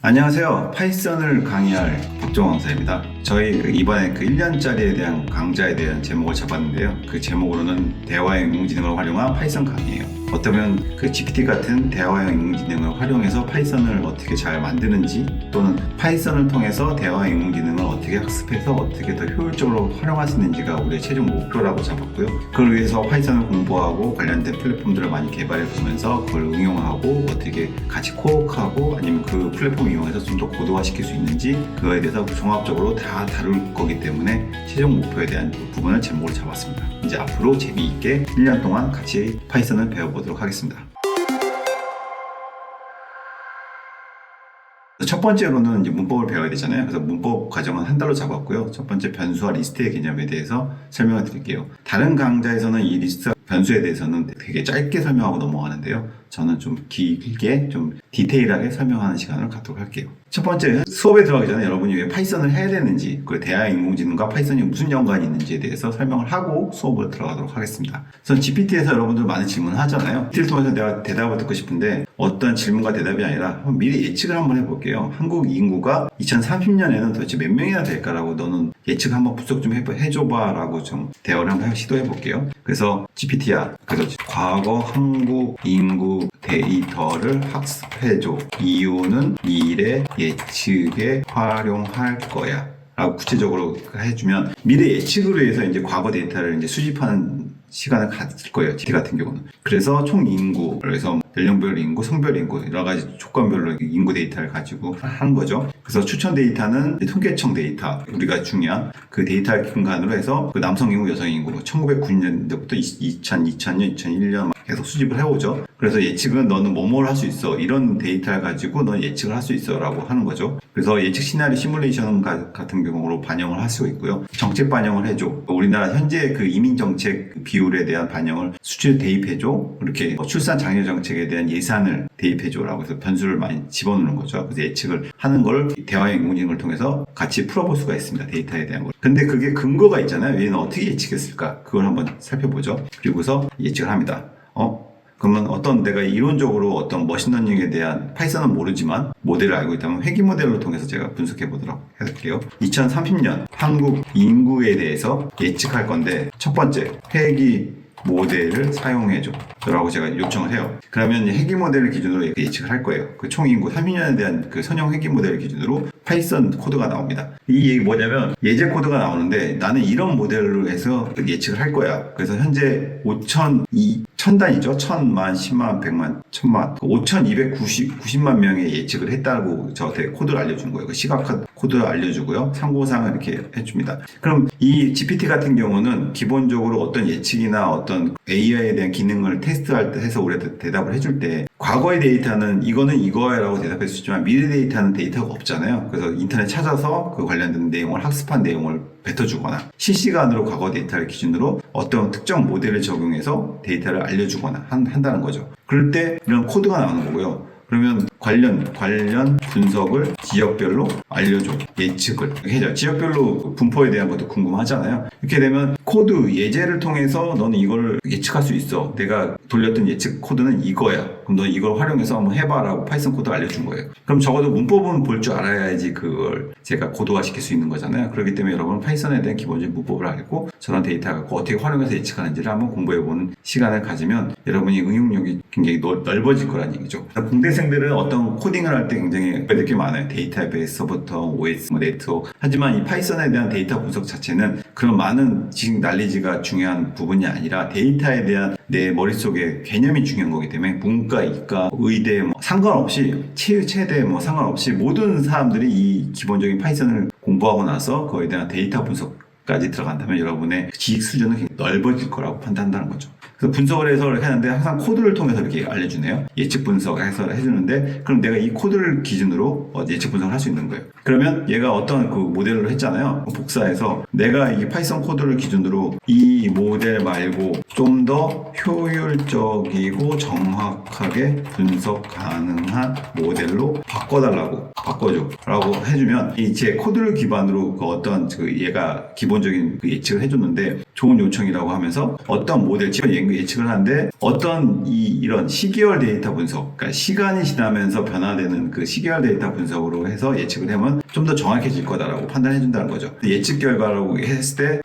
안녕하세요. 파이썬을 강의할 박종원 강사입니다. 저희 이번에 1년짜리에 대한 강좌에 대한 제목을 잡았는데요. 그 제목으로는 대화형 인공지능을 활용한 파이썬 강의예요. 어쩌면 GPT 같은 대화형 인공지능을 활용해서 파이썬을 어떻게 잘 만드는지, 또는 파이썬을 통해서 대화형 인공지능을 어떻게 학습해서 어떻게 더 효율적으로 활용할 수 있는지가 우리의 최종 목표라고 잡았고요. 그걸 위해서 파이썬을 공부하고 관련된 플랫폼들을 많이 개발해 보면서 그걸 응용하고 어떻게 같이 코어하고 아니면 그 플랫폼 이용해서 좀 더 고도화시킬 수 있는지, 그거에 대해서 종합적으로 다 다룰 거기 때문에 최종 목표에 대한 부분을 제목으로 잡았습니다. 이제 앞으로 재미있게 1년 동안 같이 파이썬을 배워보도록 하겠습니다. 첫 번째로는 이제 문법을 배워야 되잖아요. 그래서 문법 과정은 한 달로 잡았고요. 첫 번째, 변수와 리스트의 개념에 대해서 설명을 드릴게요. 다른 강좌에서는 이 리스트 변수에 대해서는 되게 짧게 설명하고 넘어가는데요. 저는 좀 길게, 좀 디테일하게 설명하는 시간을 갖도록 할게요. 첫 번째, 수업에 들어가기 전에 여러분이 왜 파이썬을 해야 되는지, 그 대화형 인공지능과 파이썬이 무슨 연관이 있는지에 대해서 설명을 하고 수업으로 들어가도록 하겠습니다. 그래서 GPT에서 여러분들 많은 질문을 하잖아요. GPT를 통해서 내가 대답을 듣고 싶은데 어떤 질문과 대답이 아니라 미리 예측을 한번 해볼게요. 한국 인구가 2030년에는 도대체 몇 명이나 될까라고 너는 예측 한번 분석 좀 해줘봐 라고 좀 대화를 한번 시도해볼게요. 그래서 GPT야, 그래서 과거 한국 인구 데이터를 학습해줘. 이유는 미래 예측에 활용할 거야 라고 구체적으로 해주면, 미래 예측으로 해서 이제 과거 데이터를 이제 수집하는 시간을 가질 거예요. GPT 같은 경우는. 그래서 총 인구, 그래서 연령별 인구, 성별 인구, 여러 가지 조건별로 인구 데이터를 가지고 하는 거죠. 그래서 추천 데이터는 통계청 데이터, 우리가 중요한 그 데이터를 근간으로 해서 그 남성 인구, 여성 인구, 1990년대부터 2000년, 2001년 계속 수집을 해오죠. 그래서 예측은 너는 뭐뭘 할 수 있어, 이런 데이터를 가지고 넌 예측을 할 수 있어 라고 하는 거죠. 그래서 예측 시나리오 시뮬레이션 같은 경우로 반영을 할 수 있고요. 정책 반영을 해줘. 우리나라 현재 그 이민 정책 비율에 대한 반영을 수치를 대입해줘. 이렇게 출산 장려 정책에 대한 예산을 대입해줘 라고 해서 변수를 많이 집어넣는 거죠. 그래서 예측을 하는 걸 대화형 인공지능을 통해서 같이 풀어볼 수가 있습니다. 데이터에 대한 걸. 근데 그게 근거가 있잖아요. 얘는 어떻게 예측했을까? 그걸 한번 살펴보죠. 그리고서 예측을 합니다. 그러면 내가 이론적으로 어떤 머신러닝에 대한, 파이썬은 모르지만 모델을 알고 있다면 회귀 모델을 통해서 제가 분석해 보도록 할게요. 2030년 한국 인구에 대해서 예측할 건데, 첫 번째, 회귀 모델을 사용해줘 라고 제가 요청을 해요. 그러면 회귀 모델을 기준으로 예측을 할 거예요. 그 총 인구 30년에 대한 그 선형 회귀 모델을 기준으로 파이썬 코드가 나옵니다. 이 얘기 뭐냐면, 예제 코드가 나오는데 나는 이런 모델로 해서 예측을 할 거야. 그래서 현재 1000단위죠. 1000만, 10만, 100만, 1000만, 5290만 명의 예측을 했다고 저한테 코드를 알려준 거예요. 그 시각화 코드를 알려주고요. 참고사항을 이렇게 해줍니다. 그럼 이 GPT 같은 경우는 기본적으로 어떤 예측이나 어떤 AI에 대한 기능을 테스트할 때 해서 우리한테 대답을 해줄 때, 과거의 데이터는 이거는 이거야 라고 대답할 수 있지만 미래 데이터는 데이터가 없잖아요. 그래서 인터넷 찾아서 그 관련된 내용을, 학습한 내용을 뱉어주거나, 실시간으로 과거 데이터를 기준으로 어떤 특정 모델을 적용해서 데이터를 알려주거나 한다는 거죠. 그럴 때 이런 코드가 나오는 거고요. 그러면 관련 분석을 지역별로 알려줘. 예측을 해줘. 지역별로 분포에 대한 것도 궁금하잖아요. 이렇게 되면 코드 예제를 통해서 너는 이걸 예측할 수 있어. 내가 돌렸던 예측 코드는 이거야. 그럼 너 이걸 활용해서 한번 해봐라고 파이썬 코드를 알려준 거예요. 그럼 적어도 문법은 볼 줄 알아야지 그걸 제가 고도화시킬 수 있는 거잖아요. 그렇기 때문에 여러분은 파이썬에 대한 기본적인 문법을 알고 저런 데이터 갖고 어떻게 활용해서 예측하는지를 한번 공부해보는 시간을 가지면 여러분이 응용력이 굉장히 넓어질 거란 얘기죠. 공대생들은 어떤 코딩을 할 때 굉장히 배울 게 많아요. 데이터베이스부터 OS, 네트워크. 하지만 이 파이썬에 대한 데이터 분석 자체는 그런 많은 지식 난리지가 중요한 부분이 아니라 데이터에 대한 내 머릿속에 개념이 중요한 거기 때문에 문과, 이과, 의대 상관없이, 체대 상관없이 모든 사람들이 이 기본적인 파이썬을 공부하고 나서 그거에 대한 데이터 분석까지 들어간다면 여러분의 지식 수준은 굉장히 넓어질 거라고 판단한다는 거죠. 그래서 분석을 해서 이렇게 하는데 항상 코드를 통해서 이렇게 알려주네요. 예측 분석해서 해주는데, 그럼 내가 이 코드를 기준으로 예측 분석을 할 수 있는 거예요. 그러면 얘가 어떤 그 모델로 했잖아요. 복사해서 내가 이 파이썬 코드를 기준으로 이 모델 말고 좀 더 효율적이고 정확하게 분석 가능한 모델로 바꿔줘 라고 해주면, 이 제 코드를 기반으로 그 어떤 얘가 기본적인 그 예측을 해줬는데, 좋은 요청이라고 하면서 어떤 모델, 지금 예측을 하는데 어떤 이런 시계열 데이터 분석, 그러니까 시간이 지나면서 변화되는 그 시계열 데이터 분석으로 해서 예측을 하면 좀 더 정확해질 거다라고 판단해 준다는 거죠. 예측 결과라고 했을 때,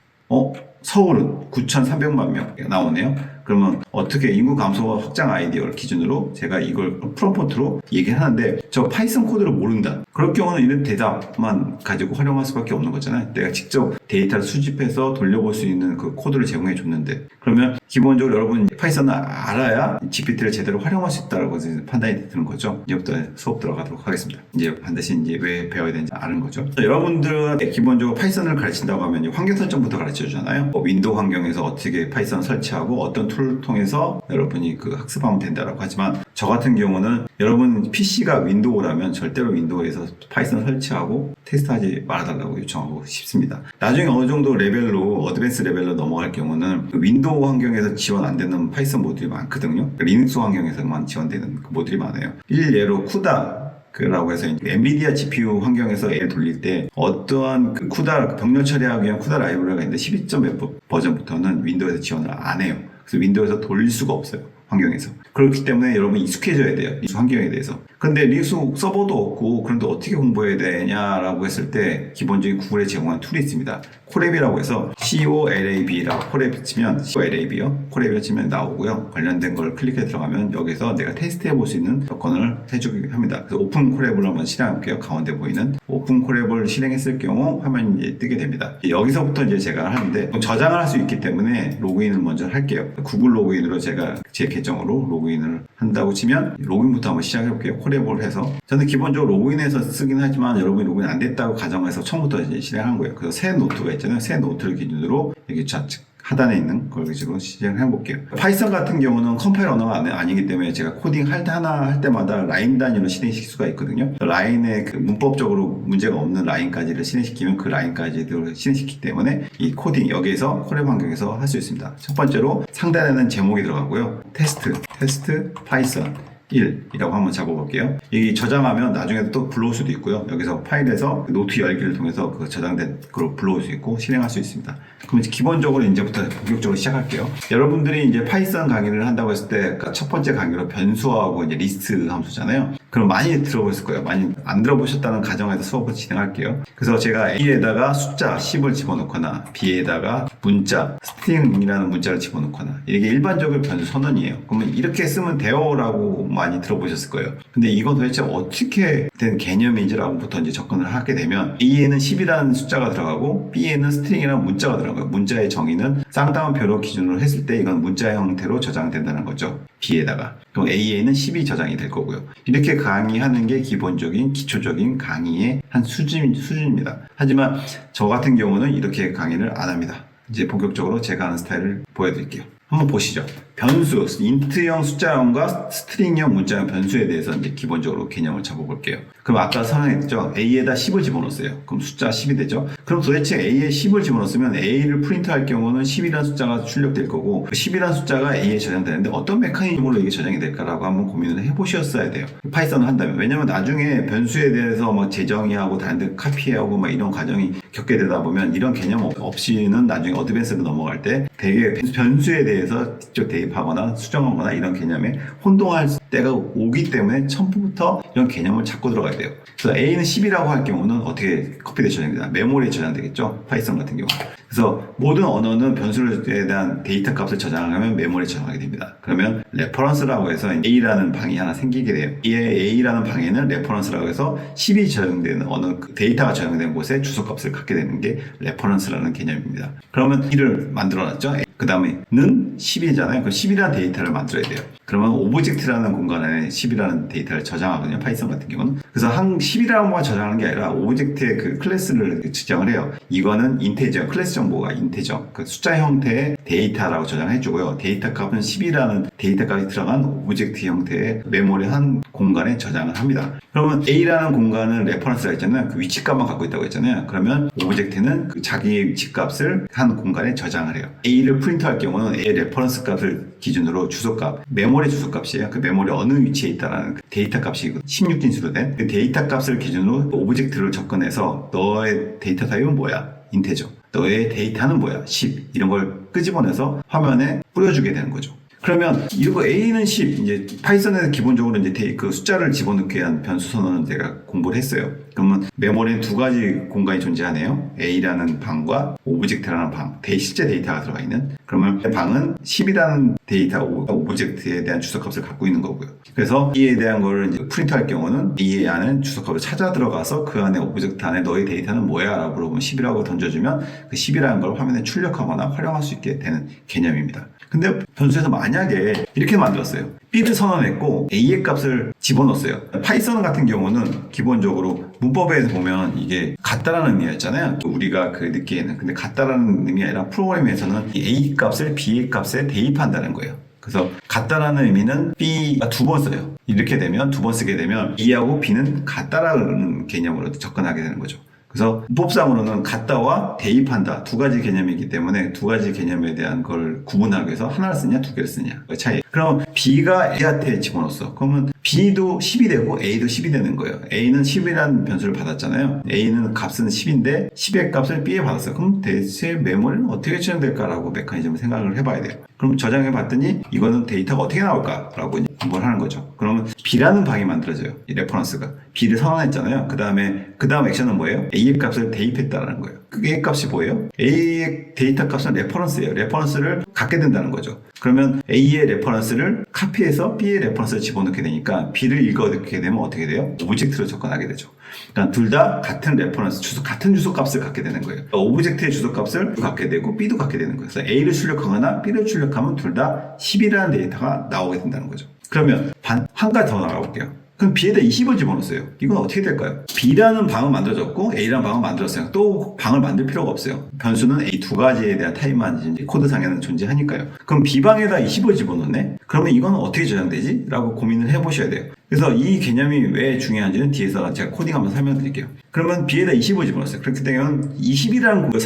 서울은 9,300만 명 나오네요. 그러면 어떻게 인구 감소 확장 아이디어를 기준으로 제가 이걸 프롬프트로 얘기하는데 저 파이썬 코드를 모른다. 그럴 경우는 이런 대답만 가지고 활용할 수밖에 없는 거잖아요. 내가 직접 데이터를 수집해서 돌려볼 수 있는 그 코드를 제공해 줬는데 그러면 기본적으로 여러분 파이썬을 알아야 GPT를 제대로 활용할 수 있다고 판단이 드는 거죠. 이제부터 수업 들어가도록 하겠습니다. 이제 반드시 이제 왜 배워야 되는지 아는 거죠. 여러분들한테 기본적으로 파이썬을 가르친다고 하면 환경 설정부터 가르쳐 주잖아요. 윈도우 환경에서 어떻게 파이썬 설치하고 어떤 툴을 통해서 여러분이 그 학습하면 된다라고 하지만 저 같은 경우는 여러분 PC가 윈도우라면 절대로 윈도우에서 파이썬 설치하고 테스트하지 말아달라고 요청하고 싶습니다. 나중에 어느 정도 레벨로 어드밴스 레벨로 넘어갈 경우는 그 윈도우 환경에서 지원 안 되는 파이썬 모듈이 많거든요. 리눅스 환경에서만 지원되는 그 모듈이 많아요. 일례로 쿠다 라고 해서 엔비디아 GPU 환경에서 A를 돌릴 때 어떠한 그 쿠다 병렬 처리하기 위한 쿠다 라이브러리가 있는데 12.몇 버전부터는 윈도우에서 지원을 안 해요. 그래서 윈도우에서 돌릴 수가 없어요. 환경에서. 그렇기 때문에 여러분 익숙해져야 돼요. 이 환경에 대해서. 근데 리눅스 서버도 없고 그런데 어떻게 공부해야 되냐라고 했을 때 기본적인 구글에 제공한 툴이 있습니다. 콜랩이라고 해서 COLAB라고 콜랩 치면 COLAB요. 콜랩을 치면 나오고요. 관련된 걸 클릭해 들어가면 여기서 내가 테스트해 볼 수 있는 조건을 해주게 합니다. 그래서 오픈 콜랩을 한번 실행할게요. 가운데 보이는 오픈 콜랩을 실행했을 경우 화면이 이제 뜨게 됩니다. 여기서부터 이제 제가 하는데 저장을 할 수 있기 때문에 로그인을 먼저 할게요. 구글 로그인으로 제가 제 계정으로 로그인을 한다고 치면 로그인부터 한번 시작해 볼게요. 콜랩을 해서 저는 기본적으로 로그인해서 쓰긴 하지만 여러분이 로그인 안 됐다고 가정해서 처음부터 이제 실행한 거예요. 그래서 새 노트가 있잖아요. 새 노트를 기준으로 여기 좌측 하단에 있는 걸 가지고 시작을 해볼게요. 파이썬 같은 경우는 컴파일 언어가 아니기 때문에 제가 코딩 하나 할 때마다 라인 단위로 실행시킬 수가 있거든요. 라인에 그 문법적으로 문제가 없는 라인까지를 실행시키면 그 라인까지도 실행시키기 때문에 이 코딩 여기에서 콜랩 환경에서 할 수 있습니다. 첫 번째로 상단에는 제목이 들어가고요. 테스트 파이썬 1이라고 한번 잡아볼게요. 이 저장하면 나중에 또 불러올 수도 있고요. 여기서 파일에서 노트 열기를 통해서 그 저장된 걸 불러올 수 있고 실행할 수 있습니다. 그럼 이제 기본적으로 이제부터 본격적으로 시작할게요. 여러분들이 이제 파이썬 강의를 한다고 했을 때 첫 번째 강의로 변수하고 이제 리스트 함수잖아요. 그럼 많이 들어보셨을 거예요. 많이 안 들어보셨다는 가정에서 수업을 진행할게요. 그래서 제가 A에다가 숫자 10을 집어넣거나 B에다가 문자, 스트링이라는 문자를 집어넣거나 이게 일반적인 변수 선언이에요. 그러면 이렇게 쓰면 돼요라고 많이 들어보셨을 거예요. 근데 이건 도대체 어떻게 된 개념인지라고부터 이제 접근을 하게 되면 A에는 10이라는 숫자가 들어가고 B에는 스트링이라는 문자가 들어가요. 문자의 정의는 쌍따옴표로 기준으로 했을 때 이건 문자 형태로 저장된다는 거죠. B에다가. 그럼 A에는 10이 저장이 될 거고요. 이렇게 강의하는 게 기본적인 기초적인 강의의 한 수준입니다. 하지만 저 같은 경우는 이렇게 강의를 안 합니다. 이제 본격적으로 제가 하는 스타일을 보여드릴게요. 한번 보시죠. 변수, 인트형 숫자형과 스트링형 문자형 변수에 대해서 이제 기본적으로 개념을 잡아볼게요. 그럼 아까 설명했죠. A에다 10을 집어넣었어요. 그럼 숫자 10이 되죠. 그럼 도대체 A에 10을 집어넣었으면 A를 프린트할 경우는 10이라는 숫자가 출력될 거고 10이라는 숫자가 A에 저장되는데 어떤 메커니즘으로 이게 저장이 될까라고 한번 고민을 해보셨어야 돼요. 파이썬을 한다면. 왜냐면 나중에 변수에 대해서 막 재정의하고 다른 데 카피하고 막 이런 과정이 겪게 되다 보면 이런 개념 없이는 나중에 어드밴스로 넘어갈 때 되게 변수에 대해서 직접 대입하거나 수정하거나 이런 개념에 혼동할 때가 오기 때문에 처음부터 이런 개념을 잡고 들어가야 돼요. 그래서 A는 10이라고 할 경우는 어떻게 커피에 저장됩니다. 메모리에 저장되겠죠. 파이썬 같은 경우. 그래서 모든 언어는 변수에 대한 데이터 값을 저장하면 메모리에 저장하게 됩니다. 그러면 레퍼런스라고 해서 A라는 방이 하나 생기게 돼요. 이 A라는 방에는 레퍼런스라고 해서 10이 저장되는 어느 데이터가 저장된 곳에 주소값을 갖게 되는 게 레퍼런스라는 개념입니다. 그러면 1을 만들어놨죠. 그 다음에는 10이잖아요. 그 10이라는 데이터를 만들어야 돼요. 그러면 오브젝트라는 공간 안에 10이라는 데이터를 저장하거든요. 파이썬 같은 경우는. 그래서 한 10이라는 것만 저장하는 게 아니라 오브젝트의 그 클래스를 지정을 해요. 이거는 인테저, 클래스 정보가 인테저, 그 숫자 형태의 데이터라고 저장해주고요. 데이터 값은 10이라는 데이터 값이 들어간 오브젝트 형태의 메모리 한 공간에 저장을 합니다. 그러면 A라는 공간은 레퍼런스가 있잖아요. 그 위치값만 갖고 있다고 했잖아요. 그러면 오브젝트는 그 자기의 위치값을 한 공간에 저장을 해요. A를 프린트할 경우는 A의 레퍼런스 값을 기준으로 주소값, 메모리 주소값이에요. 그 메모리 어느 위치에 있다라는 그 데이터 값이 16진수로 된 그 데이터 값을 기준으로 오브젝트를 접근해서 너의 데이터 타입은 뭐야? 인테저. 너의 데이터는 뭐야? 10. 이런 걸 끄집어내서 화면에 뿌려주게 되는 거죠. 그러면 이거 A는 10, 이제 파이썬에서 기본적으로 이제 그 숫자를 집어넣기 위한 변수 선언은 제가 공부를 했어요. 그러면 메모리는 두 가지 공간이 존재하네요. A라는 방과 오브젝트라는 방, 실제 데이터가 들어가 있는. 그러면 방은 10이라는 데이터 오브젝트에 대한 주소값을 갖고 있는 거고요. 그래서 E에 대한 거를 이제 프린트할 경우는 E 안에 주소값을 찾아 들어가서 그 안에 오브젝트 안에 너의 데이터는 뭐야? 라고 물어보면 10이라고 던져주면 그 10이라는 걸 화면에 출력하거나 활용할 수 있게 되는 개념입니다. 근데 변수에서 만약에 이렇게 만들었어요. B를 선언했고 A의 값을 집어넣었어요. 파이썬 같은 경우는 기본적으로 문법에서 보면 이게 같다라는 의미였잖아요. 우리가 그 느끼에는. 근데 같다라는 의미가 아니라 프로그램에서는 A 값을 B의 값에 대입한다는 거예요. 그래서 같다라는 의미는 B가 두 번 써요. 이렇게 되면 두 번 쓰게 되면 E하고 B는 같다라는 개념으로 접근하게 되는 거죠. 그래서 문법상으로는 같다와 대입한다 두 가지 개념이기 때문에 두 가지 개념에 대한 걸 구분하기 위해서 하나를 쓰냐 두 개를 쓰냐 그 차이. 그럼 B가 A한테 집어넣었어. 그러면 B도 10이 되고 A도 10이 되는 거예요. A는 10이라는 변수를 받았잖아요. A는 값은 10인데 10의 값을 B에 받았어요. 그럼 대체 메모리는 어떻게 처형될까라고 메커니즘을 생각을 해봐야 돼요. 그럼 저장해 봤더니 이거는 데이터가 어떻게 나올까라고 뭘 하는 거죠. 그러면 B라는 방이 만들어져요. 이 레퍼런스가. B를 선언했잖아요. 그 다음 액션은 뭐예요? A의 값을 대입했다라는 거예요. 그게 값이 뭐예요? A의 데이터 값은 레퍼런스예요. 레퍼런스를 갖게 된다는 거죠. 그러면 A의 레퍼런스를 카피해서 B의 레퍼런스를 집어넣게 되니까 B를 읽어듣게 되면 어떻게 돼요? 오브젝트로 접근하게 되죠. 그러니까 둘 다 같은 레퍼런스, 같은 주소 값을 갖게 되는 거예요. 그러니까 오브젝트의 주소 값을 갖게 되고 B도 갖게 되는 거예요. 그래서 A를 출력하거나 B를 출력하면 둘 다 10이라는 데이터가 나오게 된다는 거죠. 그러면 한 가지 더 나가볼게요. 그럼 B에다 20을 집어넣었어요. 이건 어떻게 될까요? B라는 방은 만들어졌고 A라는 방은 만들었어요. 또 방을 만들 필요가 없어요. 변수는 A 두 가지에 대한 타입만 코드상에는 존재하니까요. 그럼 B방에다 20을 집어넣네? 그러면 이건 어떻게 저장되지? 라고 고민을 해보셔야 돼요. 그래서 이 개념이 왜 중요한지는 뒤에서 제가 코딩하면서 설명드릴게요. 그러면 B에다 20을 집어넣었어요. 그렇게 되면 20이라는 걸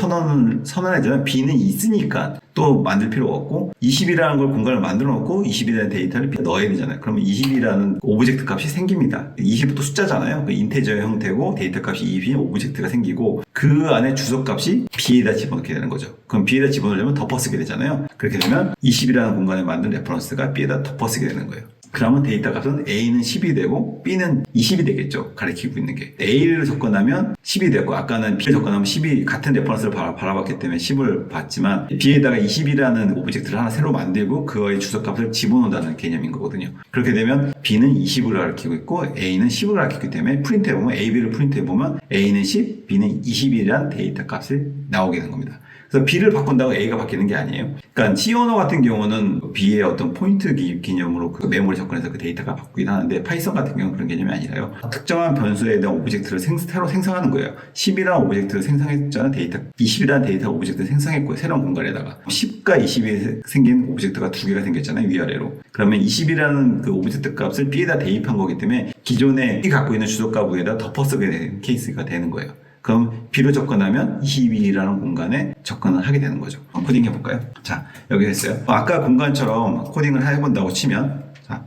선언했잖아요. B는 있으니까 또 만들 필요가 없고 20이라는 걸 공간을 만들어 놓고 20이라는 데이터를 넣어야 되잖아요. 그러면 20이라는 오브젝트 값이 생깁니다. 20도 숫자잖아요. 그 인테저의 형태고 데이터 값이 20인 오브젝트가 생기고 그 안에 주소 값이 B에다 집어넣게 되는 거죠. 그럼 B에다 집어넣으려면 덮어쓰게 되잖아요. 그렇게 되면 20이라는 공간에 만든 레퍼런스가 B에다 덮어쓰게 되는 거예요. 그러면 데이터 값은 A는 10이 되고 B는 20이 되겠죠. 가리키고 있는 게. A를 접근하면 10이 되고 아까는 B를 접근하면 10이 같은 레퍼런스를 바라봤기 때문에 10을 받지만 B에다가 20이라는 오브젝트를 하나 새로 만들고 그거의 주소값을 집어넣는다는 개념인 거거든요. 그렇게 되면 B는 20을 가리키고 있고 A는 10을 가리키기 때문에 프린트해보면 AB를 프린트해보면 A는 10, B는 20이라는 데이터 값을 나오게 되는 겁니다. 그래서 B를 바꾼다고 A가 바뀌는 게 아니에요. 그러니까 C 언어 같은 경우는 B의 어떤 포인트 기념으로 그 메모리 접근해서 그 데이터가 바뀌긴 하는데 파이썬 같은 경우는 그런 개념이 아니라요. 특정한 변수에 대한 오브젝트를 새로 생성하는 거예요. 10이라는 오브젝트를 생성했잖아요. 20이라는 데이터 오브젝트를 생성했고요. 새로운 공간에다가 10과 20이 생긴 오브젝트가 두 개가 생겼잖아요. 위아래로. 그러면 20이라는 그 오브젝트 값을 B에다 대입한 거기 때문에 기존에 B 갖고 있는 주소값 위에다 덮어쓰게 되는 케이스가 되는 거예요. 그럼 B로 접근하면 22라는 공간에 접근을 하게 되는 거죠. 코딩 해볼까요? 자, 여기 했어요. 아까 공간처럼 코딩을 해본다고 치면, 자,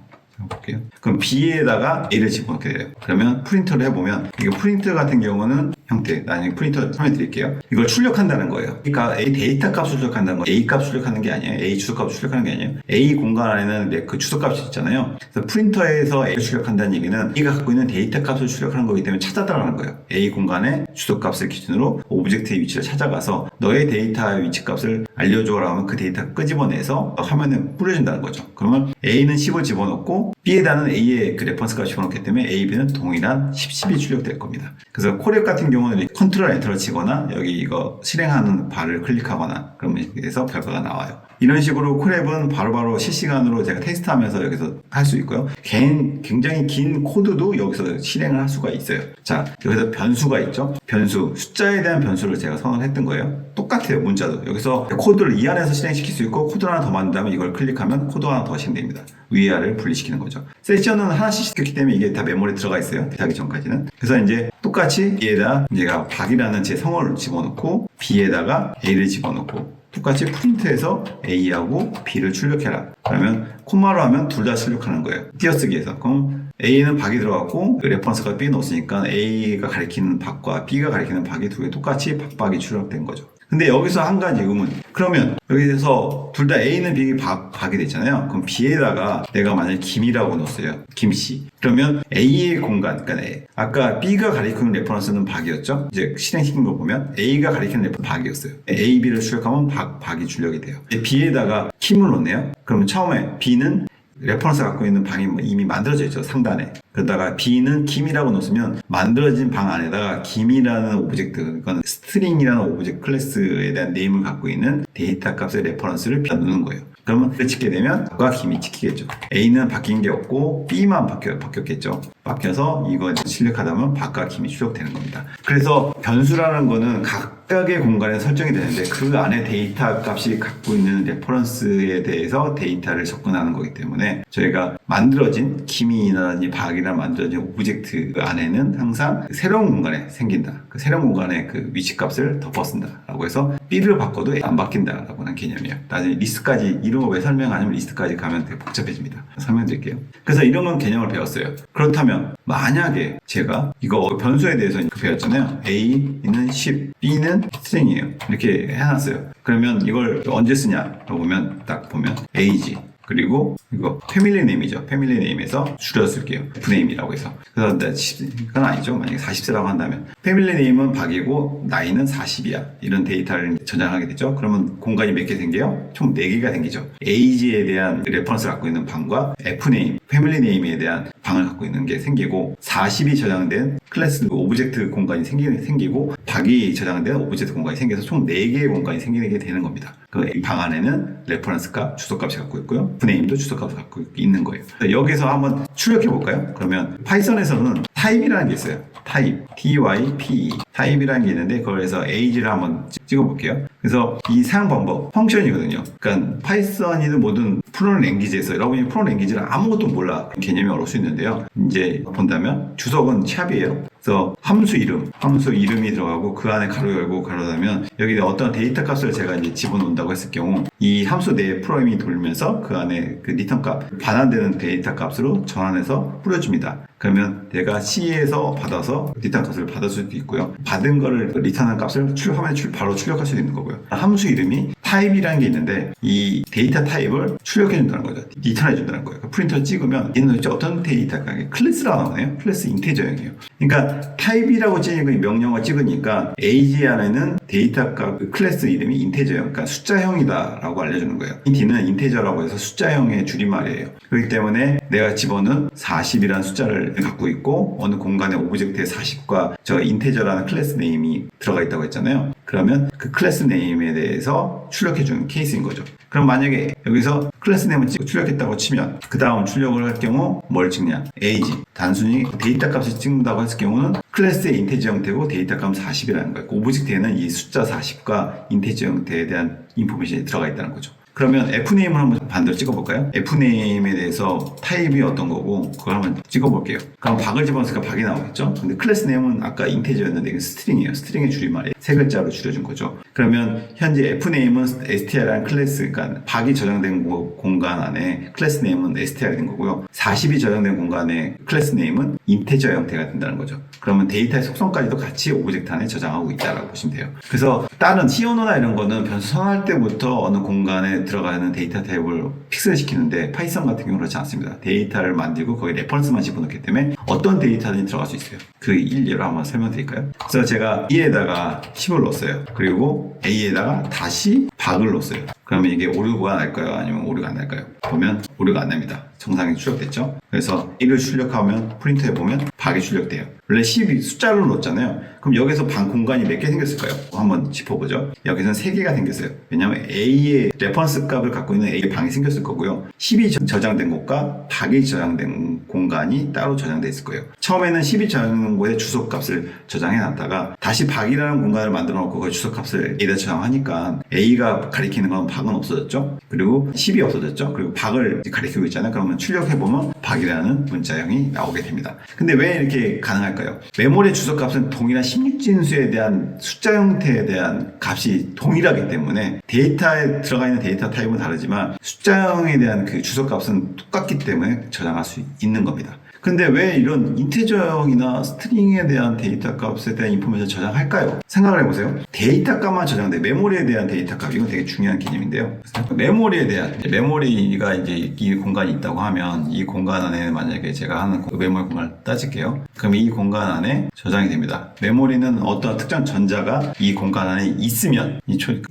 볼게요. 그럼 B에다가 A를 집어넣게 돼요. 그러면 프린터를 해보면, 이거 프린터 같은 경우는 형태, 나중에 프린터 설명드릴게요. 이걸 출력한다는 거예요. 그러니까 A 데이터 값을 출력한다는 거예요. A 값 출력하는 게 아니에요. A 주소 값을 출력하는 게 아니에요. A 공간 안에는 그 주소 값이 있잖아요. 그래서 프린터에서 A를 출력한다는 얘기는 A가 갖고 있는 데이터 값을 출력하는 거기 때문에 찾아달라는 거예요. A 공간의 주소 값을 기준으로 오브젝트의 위치를 찾아가서 너의 데이터의 위치 값을 알려줘라 하면 그 데이터 끄집어내서 화면에 뿌려준다는 거죠. 그러면 A는 10을 집어넣고 B에다는 A의 그 레퍼런스 값을 집어넣기 때문에 A, B는 동일한 10이 출력될 겁니다. 그래서 콜앱 같은 경우는 컨트롤 엔터를 치거나 여기 이거 실행하는 바를 클릭하거나 그러면 이렇게 돼서 결과가 나와요. 이런 식으로 콜앱은 바로바로 실시간으로 제가 테스트하면서 여기서 할 수 있고요. 굉장히 긴 코드도 여기서 실행을 할 수가 있어요. 자, 여기서 변수가 있죠. 변수, 숫자에 대한 변수를 제가 선언했던 거예요. 똑같아요. 문자도. 여기서 코드를 이 안에서 실행시킬 수 있고 코드 하나 더 만든다면 이걸 클릭하면 코드 하나 더 실행됩니다. 위아래를 분리시키는 거죠. 세션은 하나씩 시켰기 때문에 이게 다 메모리에 들어가 있어요. 하기 전까지는. 그래서 이제 똑같이 B에다 제가 박이라는 제 성어를 집어넣고 B에다가 A를 집어넣고 똑같이 프린트해서 A하고 B를 출력해라. 그러면 콤마로 하면 둘 다 출력하는 거예요. 띄어쓰기에서. 그럼 A는 박이 들어갔고 레퍼런스가 B 넣었으니까 A가 가리키는 박과 B가 가리키는 박이 두 개 똑같이 박박이 출력된 거죠. 근데 여기서 한 가지 의문. 그러면 여기서 둘 다 A는 B가 박이 됐잖아요. 그럼 B에다가 내가 만약에 김이라고 넣었어요. 김씨. 그러면 A의 공간, 그러니까 아까 B가 가리키는 레퍼런스는 박이었죠. 이제 실행시킨 거 보면 A가 가리키는 레퍼런스는 박이었어요. A, B를 출력하면 박이 출력이 돼요. B에다가 김을 넣네요. 그러면 처음에 B는 레퍼런스 갖고 있는 방이 이미 만들어져 있죠. 상단에. 그러다가 B는 김이라고 넣었으면 만들어진 방 안에다가 김이라는 오브젝트, 이건 스트링이라는 오브젝트 클래스에 대한 네임을 갖고 있는 데이터 값의 레퍼런스를 넣는 거예요. 그러면 그걸 찍게 되면 박과 김이 찍히겠죠. A는 바뀐 게 없고 B만 바뀌었겠죠. 바뀌어서 이거 출력하다 보면 박과 김이 출력되는 겁니다. 그래서 변수라는 거는 각각의 공간에 설정이 되는데 그 안에 데이터 값이 갖고 있는 레퍼런스에 대해서 데이터를 접근하는 거기 때문에 저희가 만들어진 김이라든지 박이나 만들어진 오브젝트 안에는 항상 새로운 공간에 생긴다. 그 새로운 공간에 그 위치 값을 덮어 쓴다. 라고 해서 B를 바꿔도 안 바뀐다. 라고 하는 개념이에요. 나중에 리스트까지 이런 거 왜 설명하냐면 리스트까지 가면 되게 복잡해집니다. 설명드릴게요. 그래서 이런 건 개념을 배웠어요. 그렇다면 만약에 제가 이거 변수에 대해서 배웠잖아요. A는 10, B는 string이에요. 이렇게 해놨어요. 그러면 이걸 언제 쓰냐라고 보면 딱 보면 Ag 그리고 이거 패밀리 네임이죠. 패밀리 네임에서 줄여쓸게요. F네임이라고 해서. 그래서 이건 아니죠. 만약에 40세라고 한다면 패밀리 네임은 박이고 나이는 40이야. 이런 데이터를 저장하게 되죠. 그러면 공간이 몇 개 생겨요? 총 4개가 생기죠. age에 대한 레퍼런스를 갖고 있는 방과 F네임, 패밀리 네임에 대한 방을 갖고 있는 게 생기고 40이 저장된 클래스 오브젝트 공간이 생기고 박이 저장된 오브젝트 공간이 생겨서 총 4개의 공간이 생기게 되는 겁니다. 그 방 안에는 레퍼런스 값, 주소 값이 갖고 있고요. F네임도 주소 값을 갖고 있는 거예요. 여기서 한번 출력해 볼까요? 그러면 파이썬에서는 타입이라는 게 있어요. 타입, T-Y-P-E. 타입이라는 게 있는데 그걸해서 age를 한번 찍어 볼게요. 그래서 이 사용 방법, 펑션이거든요. 그러니까 파이썬이든 뭐든 프로그래밍 랭귀지에서 여러분이 프로그래밍 랭귀지를 아무것도 몰라. 개념이 어려울 수 있는데요. 이제 본다면 주석은 샵이에요. 그래서 함수 이름이 들어가고 그 안에 가로 열고 가로 닫으면 여기 어떤 데이터 값을 제가 이제 집어넣는다고 했을 경우 이 함수 내에 프로그램이 돌면서 그 안에 그 리턴 값, 반환되는 데이터 값으로 전환해서 뿌려줍니다. 그러면 내가 C에서 받아서 리턴 값을 받을 수도 있고요. 받은 거를 리턴한 값을 화면에 바로 출력할 수도 있는 거고요. 함수 이름이 타입이라는 게 있는데 이 데이터 타입을 출력해 준다는 거죠. 리턴해 준다는 거예요. 프린터 찍으면 얘는 도대체 어떤 데이터가 클래스라고 나오네요. 클래스 인티저형이에요. 그러니까 타입이라고 찍은 명령어 찍으니까 age 안에는 데이터 값 클래스 이름이 인티저형, 그러니까 숫자형이다라고 알려주는 거예요. int는 인티저라고 해서 숫자형의 줄임말이에요. 그렇기 때문에 내가 집어넣은 40이라는 숫자를 갖고 있고 어느 공간에 오브젝트에 40과 저 인티저라는 클래스 네임이 들어가 있다고 했잖아요. 그러면 그 클래스 네임에 대해서 출력해주는 케이스인 거죠. 그럼 만약에 여기서 클래스 네임을 출력했다고 치면 그 다음 출력을 할 경우 뭘 찍냐? age. 단순히 데이터 값을 찍는다고 했을 경우는 클래스의 인티저 형태고 데이터 값은 40이라는 거예요. 그 오브젝트에는 이 숫자 40과 인티저 형태에 대한 인포메이션이 들어가 있다는 거죠. 그러면 F네임을 한번 반대로 찍어볼까요? F네임에 대해서 타입이 어떤 거고 그걸 한번 찍어볼게요. 그럼 박을 집어넣으니까 박이 나오겠죠? 근데 클래스 네임은 아까 인티저였는데 이게 스트링이에요. 스트링의 줄임말이에요. 세 글자로 줄여준 거죠. 그러면 현재 F네임은 str이라는 클래스, 그러니까 박이 저장된 공간 안에 클래스 네임은 str이 된 거고요. 40이 저장된 공간에 클래스 네임은 인티저 형태가 된다는 거죠. 그러면 데이터의 속성까지도 같이 오브젝트 안에 저장하고 있다라고 보시면 돼요. 그래서 다른 C언어나 이런 거는 변수 선언할 때부터 어느 공간에 들어가는 데이터 타입을 픽스를 시키는데 파이썬 같은 경우는 그렇지 않습니다. 데이터를 만들고 거기에 레퍼런스만 집어넣기 때문에 어떤 데이터든지 들어갈 수 있어요. 그 일례로 한번 설명드릴까요? 그래서 제가 E에다가 10을 넣었어요. 그리고 A에다가 다시 박을 넣었어요. 그러면 이게 오류가 날까요? 아니면 오류가 안 날까요? 보면 오류가 안 납니다. 정상이 출력됐죠? 그래서 1을 출력하면 프린트해 보면 박이 출력돼요. 원래 10이 숫자로 넣었잖아요. 그럼 여기서 방 공간이 몇 개 생겼을까요? 한번 짚어보죠. 여기서는 3개가 생겼어요. 왜냐하면 A의 레퍼런스 값을 갖고 있는 A의 방이 생겼을 거고요. 10이 저장된 곳과 박이 저장된 공간이 따로 저장돼 있을 거예요. 처음에는 10이 저장된 곳에 주소 값을 저장해 놨다가 다시 박이라는 공간을 만들어 놓고 그 주소 값을 A에다 저장하니까 A가 가리키는 건 박은 없어졌죠. 그리고 10이 없어졌죠. 그리고 박을 가리키고 있잖아요. 그러면 출력해보면 박이라는 문자형이 나오게 됩니다. 근데 왜 이렇게 가능할까요? 메모리 주소 값은 동일한 16진수에 대한 숫자 형태에 대한 값이 동일하기 때문에 데이터에 들어가 있는 데이터 타입은 다르지만 숫자형에 대한 그 주소 값은 똑같기 때문에 저장할 수 있는 겁니다. 근데 왜 이런 인테저형이나 스트링에 대한 데이터 값에 대한 인포메이션 저장할까요? 생각을 해보세요. 데이터 값만 저장돼. 메모리에 대한 데이터 값, 이건 되게 중요한 개념인데요. 메모리에 대한, 메모리가 이제 이 공간이 있다고 하면 이 공간 안에 만약에 제가 하는 메모리 공간을 따질게요. 그럼 이 공간 안에 저장이 됩니다. 메모리는 어떤 특정 전자가 이 공간 안에 있으면,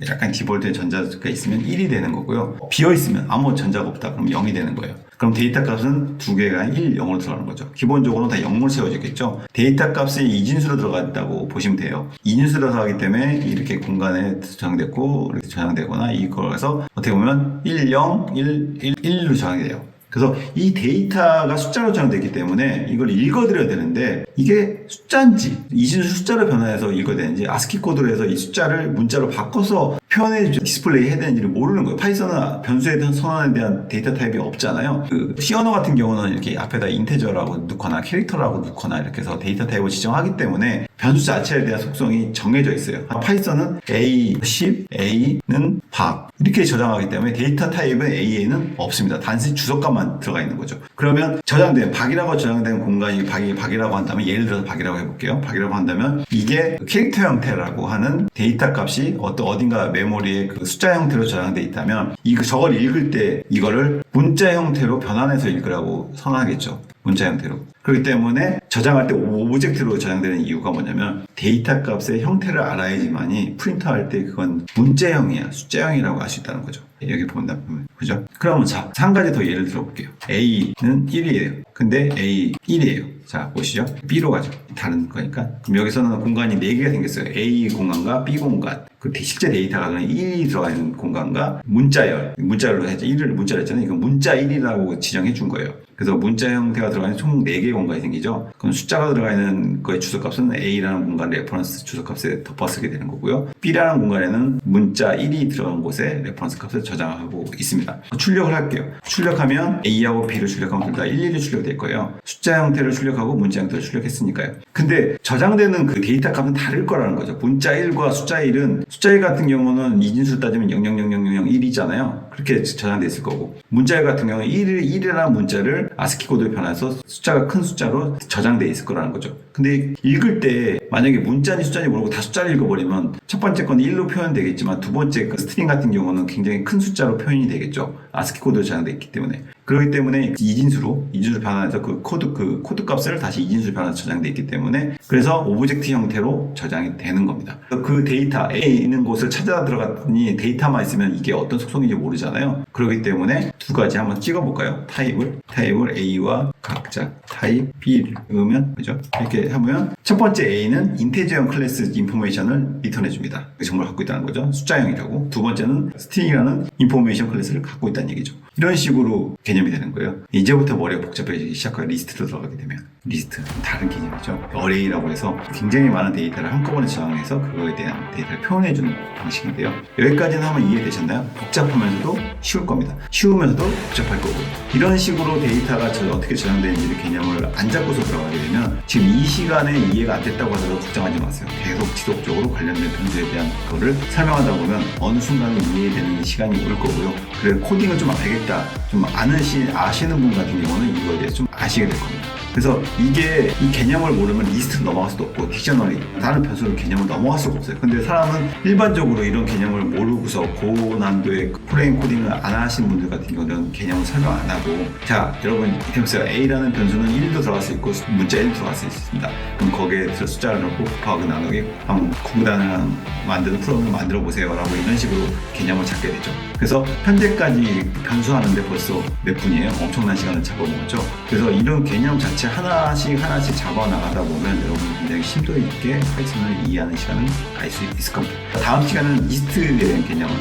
약간 디폴트의 전자가 있으면 1이 되는 거고요. 비어있으면 아무 전자가 없다. 그럼 0이 되는 거예요. 그럼 데이터 값은 두 개가 1, 0으로 들어가는 거죠. 기본적으로 다 0으로 세워지겠죠. 데이터 값이 이진수로 들어갔다고 보시면 돼요. 이진수로 들어가기 때문에 이렇게 공간에 저장됐고, 이렇게 저장되거나 이거에서 어떻게 보면 1, 0, 1, 1로 저장이 돼요. 그래서 이 데이터가 숫자로 저장되기 때문에 이걸 읽어드려야 되는데 이게 숫자인지 이진수 숫자로 변환해서 읽어야 되는지 아스키 코드로 해서 이 숫자를 문자로 바꿔서 표현해 디스플레이 해야 되는지를 모르는 거예요. 파이썬은 변수에 대한 선언에 대한 데이터 타입이 없잖아요. 그 C 언어 같은 경우는 이렇게 앞에다 인테저라고 넣거나 캐릭터라고 넣거나 이렇게 해서 데이터 타입을 지정하기 때문에 변수 자체에 대한 속성이 정해져 있어요. 파이썬은 A, 10, A는 박 이렇게 저장하기 때문에 데이터 타입은 A에는 없습니다. 단순히 주석값만 들어가 있는 거죠. 그러면 저장된 박이라고 저장된 공간이 박이라고 한다면 예를 들어서 박이라고 해볼게요. 박이라고 한다면 이게 캐릭터 형태라고 하는 데이터 값이 어딘가 메모리에 그 숫자 형태로 저장돼 있다면 저걸 읽을 때 이거를 문자 형태로 변환해서 읽으라고 선언하겠죠. 문자 형태로. 그렇기 때문에 저장할 때 오브젝트로 저장되는 이유가 뭐냐면 데이터 값의 형태를 알아야지만이 프린터할 때 그건 문자형이야, 숫자형이라고 알 수 있다는 거죠. 여기 본다면 그죠? 그러면 자, 한 가지 더 예를 들어볼게요. A는 1이에요. 근데 A 1이에요. 자, 보시죠. B로 가죠. 다른 거니까. 그럼 여기서는 공간이 4개가 생겼어요. A 공간과 B 공간. 그 실제 데이터가 1이 들어가 있는 공간과 문자열로 해서 1을 문자로 했잖아요. 이건 문자 1이라고 지정해 준 거예요. 그래서 문자 형태가 들어가 있는 총 4개의 공간이 생기죠. 그럼 숫자가 들어가 있는 거의 주소값은 A라는 공간 레퍼런스 주소값에 덮어쓰게 되는 거고요. B라는 공간에는 문자 1이 들어간 곳에 레퍼런스 값을 저장하고 있습니다. 출력을 할게요. 출력하면 A하고 B를 출력하면 둘 다 1, 1이 출력될 거예요. 숫자 형태를 출력하고 문자 형태를 출력했으니까요. 근데 저장되는 그 데이터 값은 다를 거라는 거죠. 문자 1과 숫자 1은 숫자 1 같은 경우는 이진수 따지면 0000001이잖아요. 그렇게 저장돼 있을 거고 문자 1 같은 경우는 1이라는 문자를 아스키 코드에 변해서 숫자가 큰 숫자로 저장돼 있을 거라는 거죠. 근데 읽을 때 만약에 문자니 숫자니 모르고 다 숫자를 읽어버리면 첫 번째 건 1로 표현되겠지만 두 번째 그 스트링 같은 경우는 굉장히 큰 숫자로 표현이 되겠죠. 아스키 코드로 저장돼 있기 때문에. 그렇기 때문에 이진수로 변환해서 그 코드 값을 다시 이진수로 변환해서 저장돼 있기 때문에 그래서 오브젝트 형태로 저장이 되는 겁니다. 그 데이터에 있는 곳을 찾아 들어갔더니 데이터만 있으면 이게 어떤 속성인지 모르잖아요. 그렇기 때문에 두 가지 한번 찍어볼까요? 타입을 A와 각자 타입 B를 넣으면 그죠? 이렇게 하면 첫 번째 A는 인테저형 클래스 인포메이션을 리턴해줍니다. 정보를 갖고 있다는 거죠. 숫자형이라고. 두 번째는 스트링이라는 인포메이션 클래스를 갖고 있다는 얘기죠. 이런 식으로 개념이 되는 거예요. 이제부터 머리가 복잡해지기 시작하여 리스트로 들어가게 되면 리스트 다른 개념이죠. 어레이라고 해서 굉장히 많은 데이터를 한꺼번에 저장해서 그거에 대한 데이터를 표현해주는 방식인데요. 여기까지는 한번 이해되셨나요? 복잡하면서도 쉬울 겁니다. 쉬우면서도 복잡할 거고 이런 식으로 데이터가 어떻게 저장되는지 개념을 안 잡고서 들어가게 되면 지금 이 시간에 이해가 안 됐다고 하더라도 걱정하지 마세요. 계속 지속적으로 관련된 변수에 대한 거를 설명하다 보면 어느 순간에 이해되는 시간이 올 거고요. 그래 코딩을 좀 알겠다, 좀 아시는 분 같은 경우는 이거에 대해서 좀 아시게 될 겁니다. 그래서 이 개념을 모르면 리스트로 넘어갈 수도 없고 딕셔너리 다른 변수로 개념을 넘어갈 수가 없어요. 근데 사람은 일반적으로 이런 개념을 모르고서 고난도의 프레임 코딩을 안 하신 분들 같은 경우는 개념을 설명 안 하고 자 여러분 이렇게 보세요. A라는 변수는 1도 들어갈 수 있고 문자 1도 들어갈 수 있습니다. 그럼 거기에 숫자를 넣고 곱하기 나누기 한번 구구단을 만드는 프로그램을 만들어 보세요 라고 이런 식으로 개념을 잡게 되죠. 그래서 현재까지 변수하는데 벌써 몇 분이에요? 엄청난 시간을 잡아먹었죠. 그래서 이런 개념 자체 하나씩 잡아 나가다 보면 여러분 굉장히 심도 있게 파이썬을 이해하는 시간을 갈 수 있을 겁니다. 다음 시간은 리스트에 대한 개념을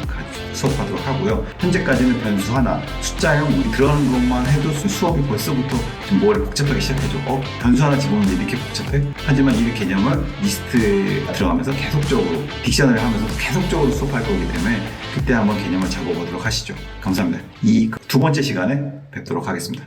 수업하도록 하고요. 현재까지는 변수 하나, 숫자형 들어가는 것만 해도 수업이 벌써부터 좀 머리 복잡하게 시작해줘. 변수 하나 집어넣는데 이렇게 복잡해? 하지만 이 개념을 리스트에 들어가면서 계속적으로 딕셔너리를 하면서 계속적으로 수업할 거기 때문에 그때 한번 개념을 잡아보도록 하시죠. 감사합니다. 이 두 번째 시간에 뵙도록 하겠습니다.